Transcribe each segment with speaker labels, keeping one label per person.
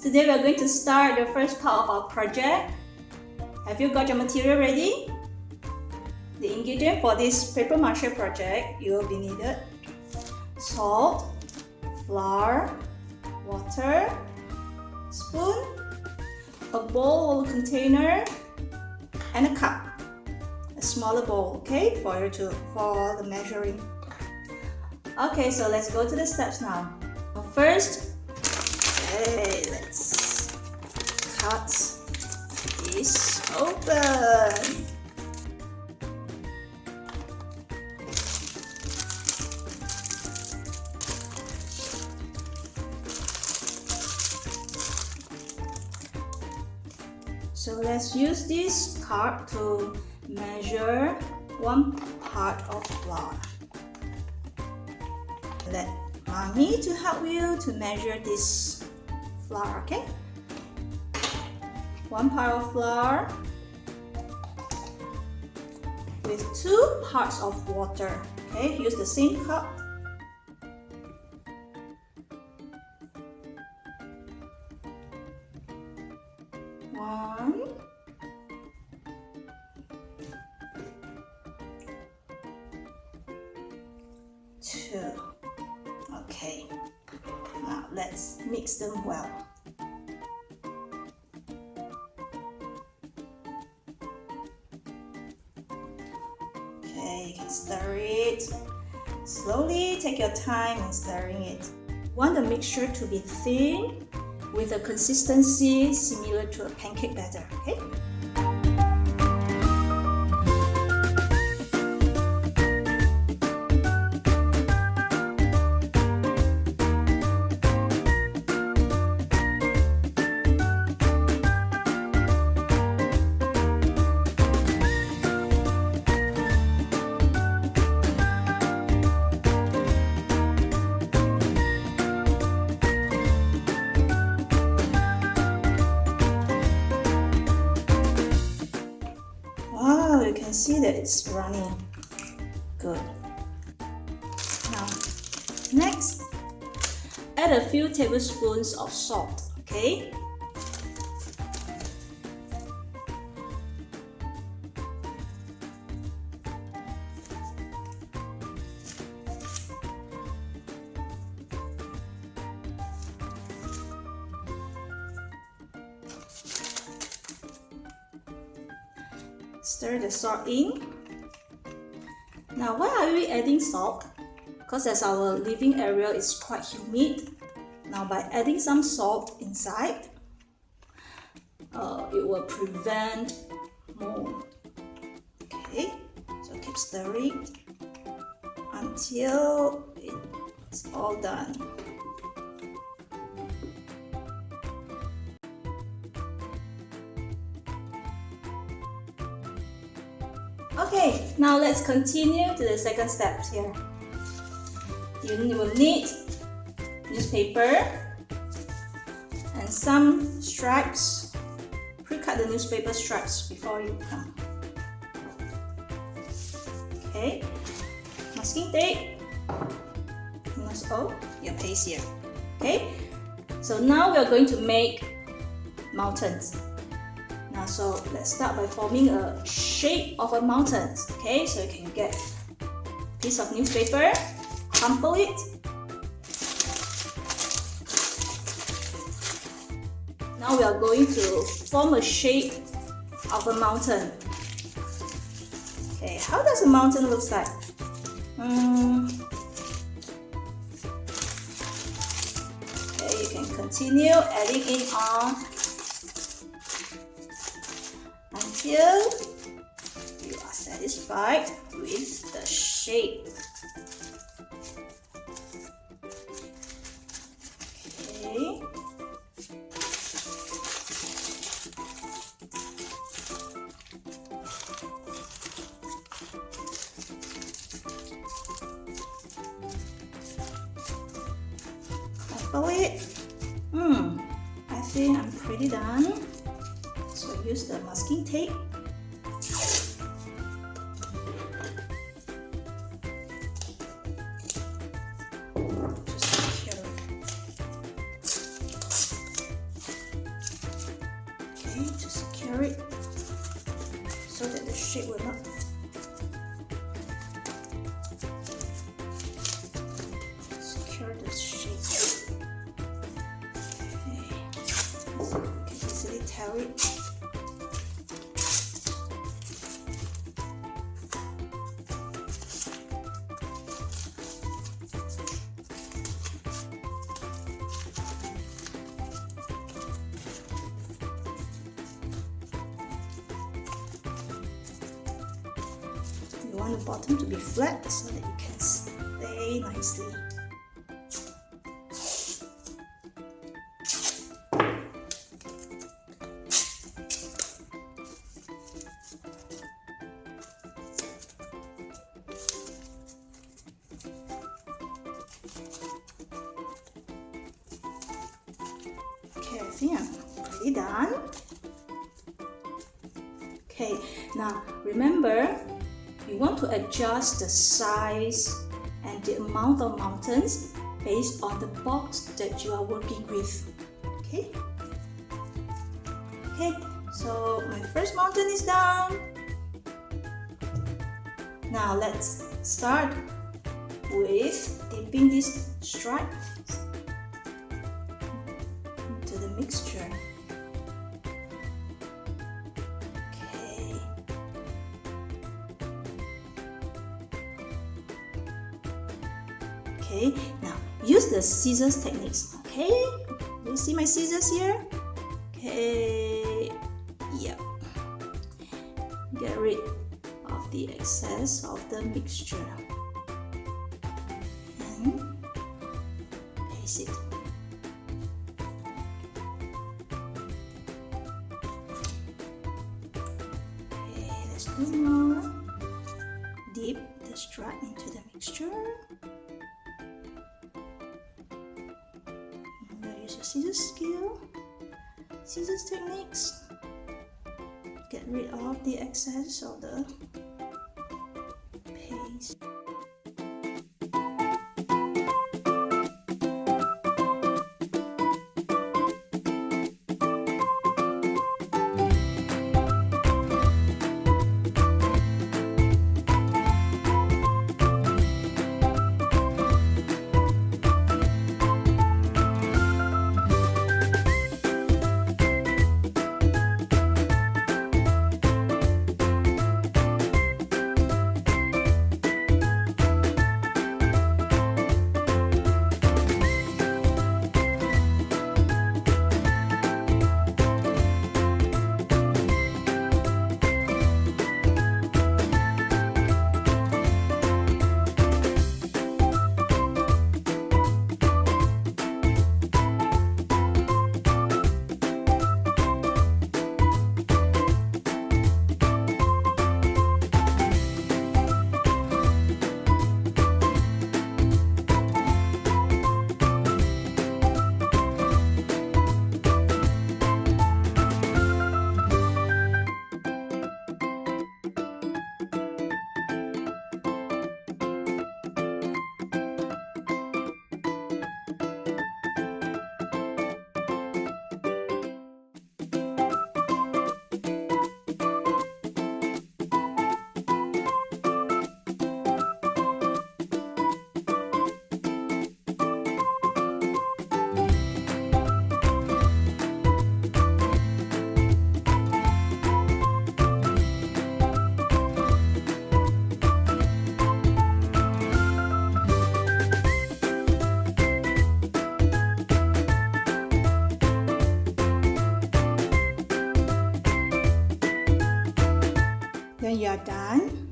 Speaker 1: Today we are going to start the first part of our project. Have you got your material ready? The ingredient for this paper mache project, you will be needed salt, flour, water, spoon, a bowl or container, and a cup. A smaller bowl, okay, for the measuring. Okay, so let's go to the steps now. First, let's cut this open. So let's use this card to measure 1 part of flour. Let Mommy to help you to measure this flour, okay? 1 part of flour with 2 parts of water, okay? Use the same cup. One, 2. Okay, now let's mix them well. Okay, you can stir it. Slowly take your time in stirring it. You want the mixture to be thin with a consistency similar to a pancake batter, okay? You can see that it's running good. Now, next, add a few tablespoons of salt, okay? Stir the salt in. Now, why are we adding salt? Because as our living area is quite humid, now by adding some salt inside, it will prevent mold. Okay, so keep stirring until it's all done. Okay, now let's continue to the second step here. You will need newspaper and some stripes. Pre-cut the newspaper stripes before you come. Okay, masking tape. Oh, your paste here. Okay, so now we are going to make mountains. So let's start by forming a shape of a mountain. Okay, so you can get a piece of newspaper, crumple it. Now we are going to form a shape of a mountain. Okay, how does a mountain look like? Okay, you can continue adding it on until you are satisfied with the shape. Okay. Couple it. I think I'm pretty done. So use the masking tape. Just secure it. so that the shape will not secure the shape. Okay, you can easily tell it. You want the bottom to be flat so that you can stay nicely. Okay, I think I'm pretty done. Okay, now remember, you want to adjust the size and the amount of mountains based on the box that you are working with. Okay? Okay, so my first mountain is done. Now let's start with dipping this stripe into the mixture. Okay, now use the scissors techniques. Okay, you see my scissors here? Okay, yep. Get rid of the excess of the mixture and paste it. Okay, let's do more. Dip the stripe into the mixture. Scissors techniques. Get rid of the excess of the paste. When you are done,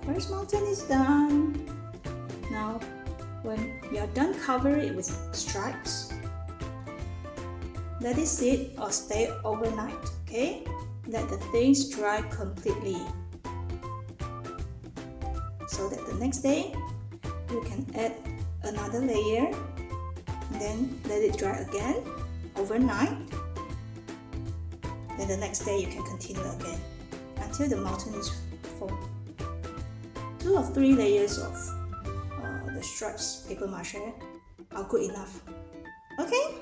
Speaker 1: my first mountain is done. Now, when you are done, cover it with stripes. Let it sit or stay overnight, okay? Let the things dry completely, so that the next day you can add another layer, and then let it dry again overnight. Then the next day you can continue again until the mountain is full. 2 or 3 layers of the stripes paper mache are good enough. Okay?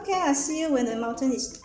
Speaker 1: Okay, I'll see you when the mountain is